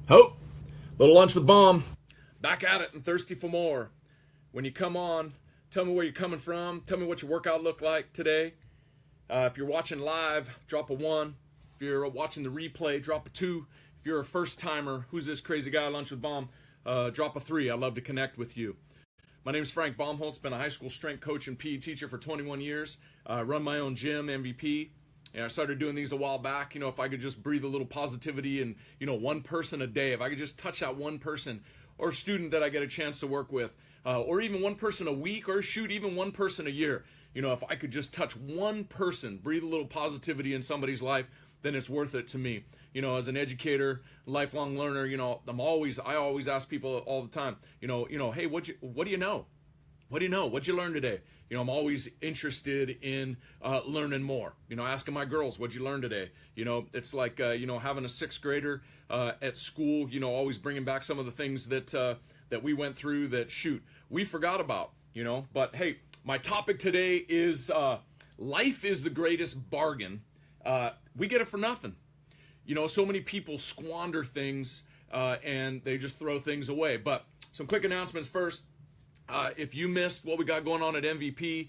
Ho! Little lunch with Baum. Back at it and thirsty for more. When you come on, tell me where you're coming from. Tell me what your workout looked like today. If you're watching live, drop a 1. If you're watching the replay, drop a 2. If you're a first timer, who's this crazy guy at Lunch with Baum? Drop a 3. I'd love to connect with you. My name is Frank Baumholtz. Been a high school strength coach and PE teacher for 21 years. Run my own gym, MVP. And I started doing these a while back. If I could just breathe a little positivity and, one person a day, if I could just touch that one person or student that I get a chance to work with, or even one person a week, or shoot, even one person a year. If I could just touch one person, breathe a little positivity in somebody's life, then it's worth it to me. As an educator, lifelong learner, I always ask people all the time, hey, what do you know? What do you know? What'd you learn today? I'm always interested in learning more. Asking my girls, what'd you learn today? It's like, having a sixth grader at school, always bringing back some of the things that we went through that, we forgot about, But, hey, my topic today is life is the greatest bargain. We get it for nothing. So many people squander things and they just throw things away. But some quick announcements first. If you missed what we got going on at MVP,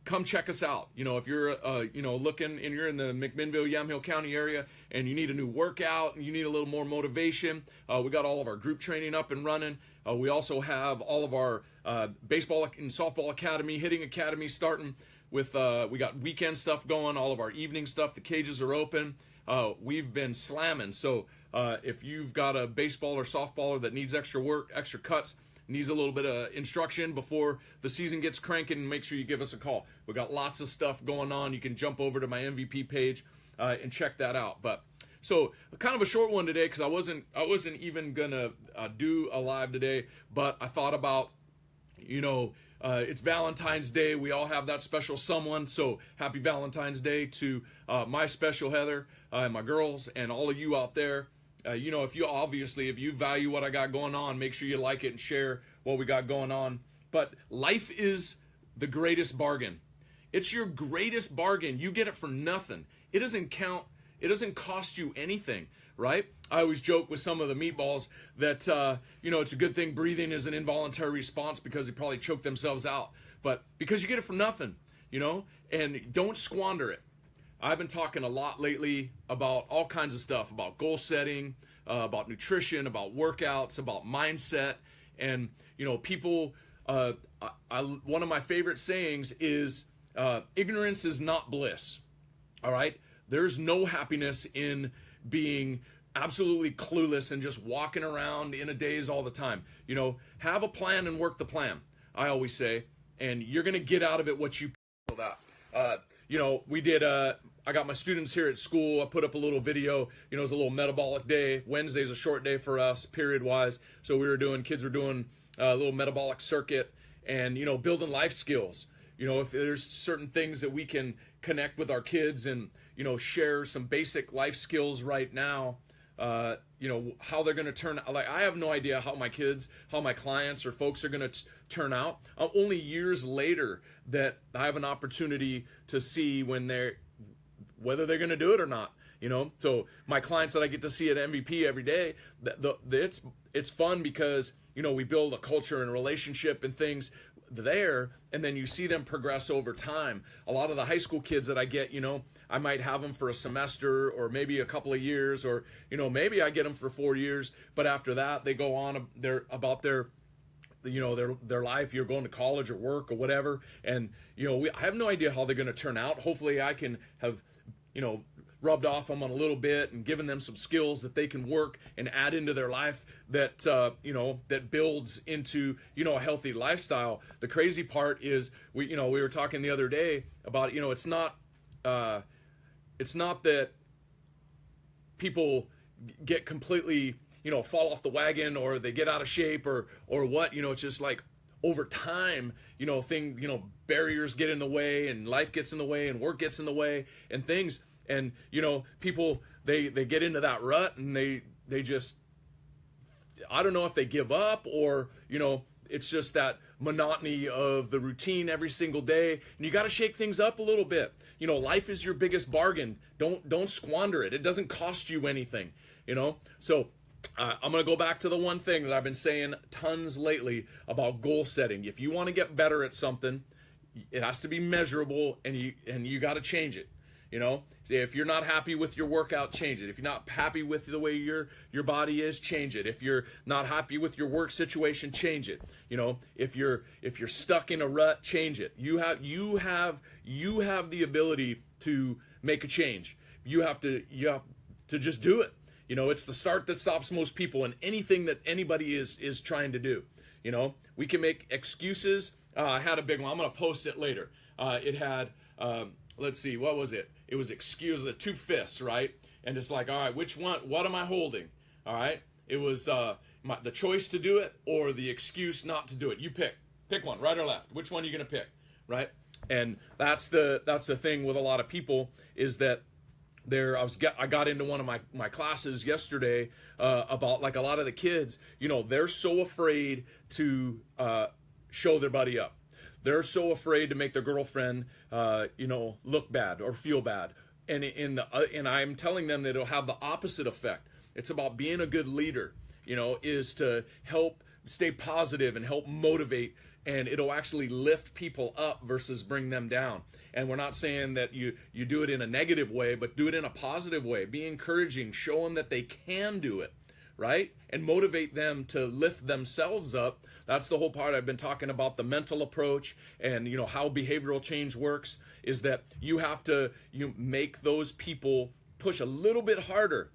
come check us out. If you're, looking and you're in the McMinnville, Yamhill County area and you need a new workout and you need a little more motivation, we got all of our group training up and running. We also have all of our baseball and softball academy, hitting academy starting with, we got weekend stuff going, all of our evening stuff. The cages are open. We've been slamming. So if you've got a baseball or softballer that needs extra work, extra cuts, needs a little bit of instruction before the season gets cranking, make sure you give us a call. We got lots of stuff going on. You can jump over to my MVP page and check that out. But so kind of a short one today because I wasn't even gonna do a live today, but I thought about it's Valentine's Day. We all have that special someone. So happy Valentine's Day to my special Heather and my girls and all of you out there. If you value what I got going on, make sure you like it and share what we got going on. But life is the greatest bargain. It's your greatest bargain. You get it for nothing. It doesn't count. It doesn't cost you anything, right? I always joke with some of the meatballs that, it's a good thing breathing is an involuntary response because they probably choke themselves out. But because you get it for nothing, and don't squander it. I've been talking a lot lately about all kinds of stuff, about goal setting, about nutrition, about workouts, about mindset. And, people, one of my favorite sayings is ignorance is not bliss. All right. There's no happiness in being absolutely clueless and just walking around in a daze all the time. Have a plan and work the plan, I always say, and you're going to get out of it what you feel that. We did, I got my students here at school. I put up a little video. It was a little metabolic day. Wednesday's a short day for us, period-wise. So kids were doing a little metabolic circuit and, building life skills. If there's certain things that we can connect with our kids and, share some basic life skills right now, how they're going to turn out. Like, I have no idea how my clients or folks are going to turn out. Only years later that I have an opportunity to see whether they're going to do it or not. So my clients that I get to see at MVP every day, it's fun because, we build a culture and relationship and things there, and then you see them progress over time. A lot of the high school kids that I get, I might have them for a semester or maybe a couple of years, or, maybe I get them for 4 years, but after that they go on about their life. You're going to college or work or whatever. And, I have no idea how they're going to turn out. Hopefully I can have, rubbed off them on a little bit and given them some skills that they can work and add into their life that, that builds into, a healthy lifestyle. The crazy part is we were talking the other day about, it's not that people get completely, fall off the wagon or they get out of shape or what, it's just like over time, barriers get in the way and life gets in the way and work gets in the way and things. And, people, they get into that rut and they just, I don't know if they give up or, it's just that monotony of the routine every single day. And you got to shake things up a little bit. Life is your biggest bargain. Don't squander it. It doesn't cost you anything, So I'm going to go back to the one thing that I've been saying tons lately about goal setting. If you want to get better at something, it has to be measurable, and you got to change it. You know, if you're not happy with your workout, change it. If you're not happy with the way your body is, change it. If you're not happy with your work situation, change it. You know, if you're stuck in a rut, change it. You have the ability to make a change. You have to just do it. You know, it's the start that stops most people in anything that anybody is trying to do. You know, we can make excuses. I had a big one. I'm going to post it later. It had, let's see, what was it? It was the 2 fists, right? And it's like, all right, which one? What am I holding? All right. It was the choice to do it or the excuse not to do it. You pick one, right or left. Which one are you going to pick, right? And that's the thing with a lot of people is that I got into one of my classes yesterday about like a lot of the kids, you know, they're so afraid to show their buddy up. They're so afraid to make their girlfriend, look bad or feel bad. And I'm telling them that it'll have the opposite effect. It's about being a good leader, you know, is to help stay positive and help motivate, and it'll actually lift people up versus bring them down. And we're not saying that you do it in a negative way, but do it in a positive way. Be encouraging, show them that they can do it, right? And motivate them to lift themselves up. That's the whole part I've been talking about, the mental approach and, you know, how behavioral change works is that you make those people push a little bit harder.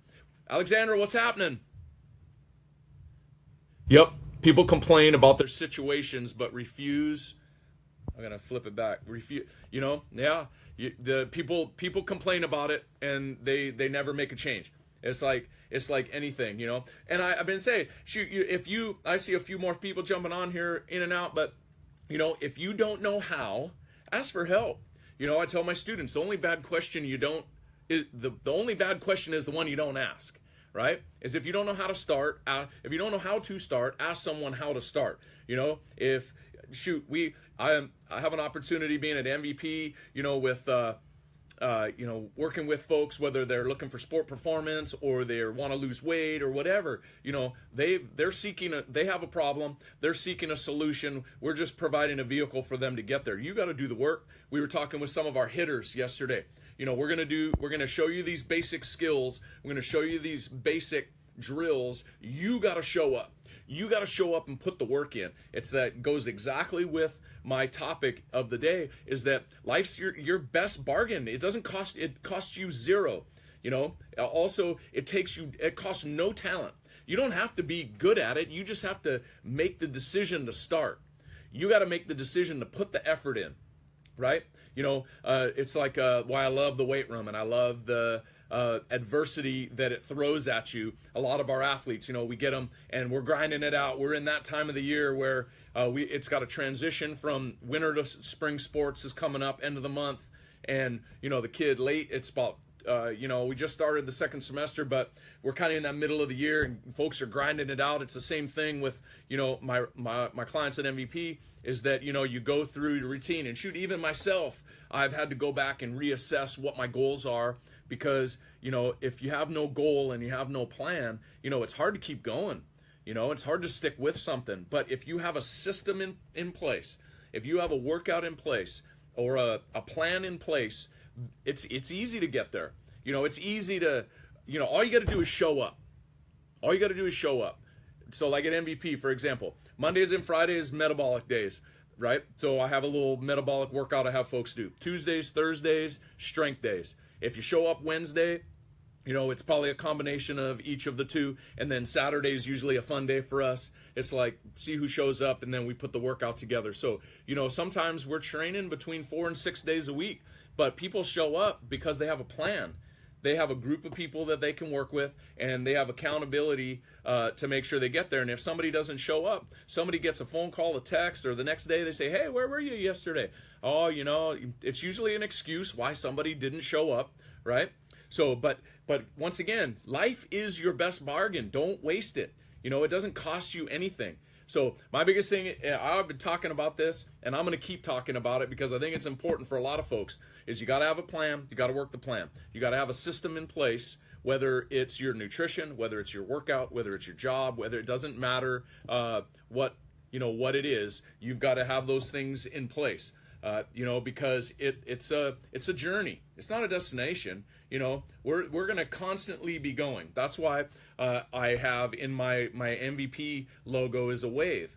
Alexandra, what's happening? Yep. People complain about their situations, but refuse. I'm gonna flip it back. Refuse. You know, yeah. The people complain about it, and they never make a change. It's like anything, you know. And I've been saying, shoot, I see a few more people jumping on here in and out, but you know, if you don't know how, ask for help. You know, I tell my students the only bad question the only bad question is the one you don't ask. Right? Is if you don't know how to start, ask someone how to start. You know, I have an opportunity being at MVP, you know, with, working with folks, whether they're looking for sport performance or they want to lose weight or whatever, you know, they have a problem. They're seeking a solution. We're just providing a vehicle for them to get there. You got to do the work. We were talking with some of our hitters yesterday. You know, we're going to show you these basic skills. We're going to show you these basic drills. You got to show up. You got to show up and put the work in. Goes exactly with my topic of the day is that life's your best bargain. It costs you zero. You know, also it costs no talent. You don't have to be good at it. You just have to make the decision to start. You got to make the decision to put the effort in. Right? You know, it's like why I love the weight room and I love the adversity that it throws at you. A lot of our athletes, you know, we get them and we're grinding it out. We're in that time of the year where it's got a transition from winter to spring sports is coming up, end of the month. And, you know, the kid late, it's about, we just started the second semester, but we're kind of in that middle of the year and folks are grinding it out. It's the same thing with, you know, my clients at MVP is that, you know, you go through your routine and shoot, even myself, I've had to go back and reassess what my goals are because, you know, if you have no goal and you have no plan, you know, it's hard to keep going. You know, it's hard to stick with something. But if you have a system in place, if you have a workout in place or a plan in place, it's easy to get there. You know, it's easy to, you know, all you got to do is show up. All you got to do is show up. So like at MVP, for example, Mondays and Fridays, metabolic days, right? So I have a little metabolic workout I have folks do. Tuesdays, Thursdays, strength days. If you show up Wednesday, you know, it's probably a combination of each of the two. And then Saturday is usually a fun day for us. It's like, see who shows up, and then we put the workout together. So, you know, sometimes we're training between 4 and 6 days a week, but people show up because they have a plan. They have a group of people that they can work with, and they have accountability to make sure they get there. And if somebody doesn't show up, somebody gets a phone call, a text, or the next day they say, hey, where were you yesterday? Oh, you know, it's usually an excuse why somebody didn't show up, right? So, but once again, life is your best bargain. Don't waste it. You know, it doesn't cost you anything. So my biggest thing, I've been talking about this, and I'm going to keep talking about it because I think it's important for a lot of folks, is you got to have a plan. You got to work the plan. You got to have a system in place whether it's your nutrition, whether it's your workout, whether it's your job, whether it doesn't matter what it is, you've got to have those things in place. Because it's a journey. It's not a destination. We're going to constantly be going. That's why I have in my MVP logo is a wave.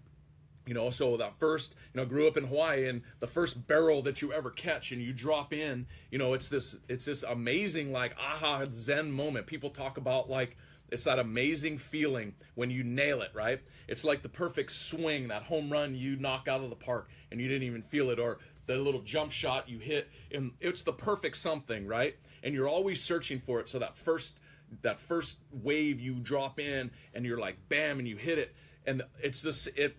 So that first, grew up in Hawaii, and the first barrel that you ever catch and you drop in, it's this amazing, like, aha, zen moment. People talk about, like, it's that amazing feeling when you nail it, right? It's like the perfect swing, that home run you knock out of the park and you didn't even feel it, or the little jump shot you hit, and it's the perfect something, right? And you're always searching for it. So that first wave you drop in and you're like, bam, and you hit it. And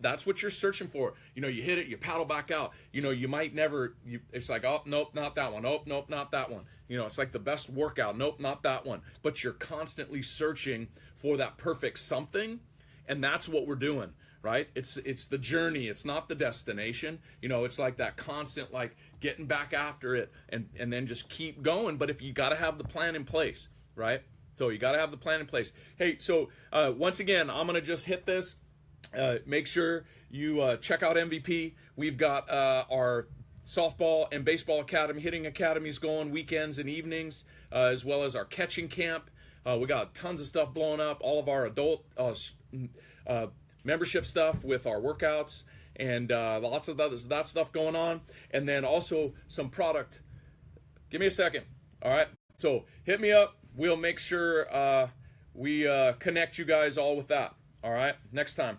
that's what you're searching for. You hit it, you paddle back out. You might never, it's like, oh, nope, not that one. Oh, nope, not that one. It's like the best workout. Nope, not that one. But you're constantly searching for that perfect something. And that's what we're doing, right? It's the journey. It's not the destination. It's like that constant, like, getting back after it and then just keep going. But if you got to have the plan in place, right? So you got to have the plan in place. Hey, so once again, I'm going to just hit this. Make sure you check out MVP. We've got our softball and baseball academy, hitting academies going weekends and evenings, as well as our catching camp. We got tons of stuff blowing up. All of our adult membership stuff with our workouts and lots of that stuff going on. And then also some product. Give me a second. All right. So hit me up. We'll make sure we connect you guys all with that. All right. Next time.